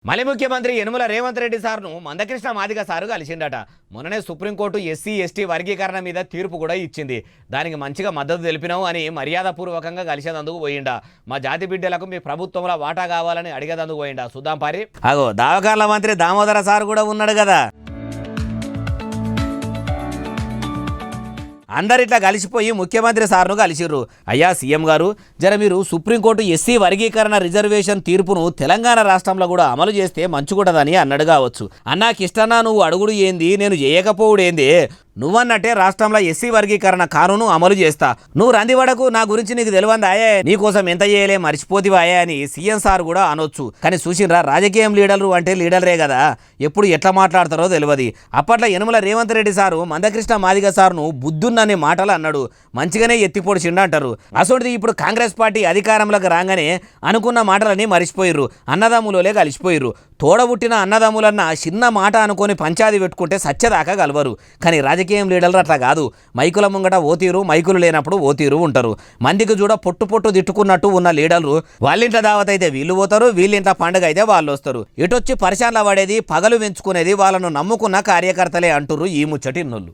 మళ్ళీ ముఖ్యమంత్రి యనుమల రేవంత్ రెడ్డి సార్ను మందకృష్ణ మాదిగ సారు కలిసిండట. మొన్ననే సుప్రీంకోర్టు ఎస్సీ ఎస్టీ వర్గీకరణ మీద తీర్పు కూడా ఇచ్చింది. దానికి మంచిగా మద్దతు తెలిపినావు అని మర్యాదపూర్వకంగా కలిసేందుకు పోయిండా. మా జాతి బిడ్డలకు మీ ప్రభుత్వంలో వాటా కావాలని అడిగేందుకు పోయిండా. సుద్దాం పారి. అగో దావకార్ల మంత్రి దామోదర సార్ కూడా ఉన్నాడు కదా. అందరిట్లా కలిసిపోయి ముఖ్యమంత్రి సార్ను కలిసిర్రు. అయ్యా సీఎం గారు, జర మీరు సుప్రీంకోర్టు ఎస్సీ వర్గీకరణ రిజర్వేషన్ తీర్పును తెలంగాణ రాష్ట్రంలో కూడా అమలు చేస్తే మంచుకూడదని అన్నాడు కావచ్చు. అన్నాకిష్టన్నా నువ్వు అడుగుడు ఏంది, నేను చేయకపోవుడు ఏంది, నువ్వన్నట్టే రాష్ట్రంలో ఎస్సీ వర్గీకరణ కానూను అమలు చేస్తా. నువ్వు రందివడకు నా గురించి నీకు తెలియందాయే, నీకోసం ఎంత చేయలే మర్చిపోతివాయే అని సీఎం సార్ కూడా అనొచ్చు. కానీ చూసినరా, రాజకీయం లీడర్లు అంటే లీడర్లే కదా, ఎప్పుడు ఎట్లా మాట్లాడతారో తెలియదు. అప్పట్లో యనుమల రేవంత్ రెడ్డి సారు మందకృష్ణ మాదిగ సార్ను బుద్ధున్ననే మాటలు అన్నాడు, మంచిగానే ఎత్తిపొడిచిండు అంటారు. అసోంటిది ఇప్పుడు కాంగ్రెస్ పార్టీ అధికారంలోకి రాగానే అనుకున్న మాటలని మరిచిపోయిర్రు, అన్నదమ్ములోలే కలిసిపోయిర్రు. తోడబుట్టిన అన్నదమ్ములన్న చిన్న మాట అనుకొని పంచాది పెట్టుకుంటే సత్యదాకా కలవరు. కానీ రాజకీయం లీడర్లు అట్లా కాదు, మైకుల ముంగట ఓతీరు, మైకులు లేనప్పుడు ఓతీరు ఉంటారు. మందికి చూడ పొట్టు పొట్టు తిట్టుకున్నట్టు ఉన్న లీడర్లు వాళ్ళింట్లో దావత్ అయితే వీళ్ళు పోతారు, వీళ్ళింట్లో పండుగ అయితే వాళ్ళు వస్తారు. ఇటొచ్చి పరిశాన్ల పడేది, పగలు పెంచుకునేది వాళ్ళను నమ్ముకున్న కార్యకర్తలే అంటుర్రు ఈ ముచ్చటి నొల్లు.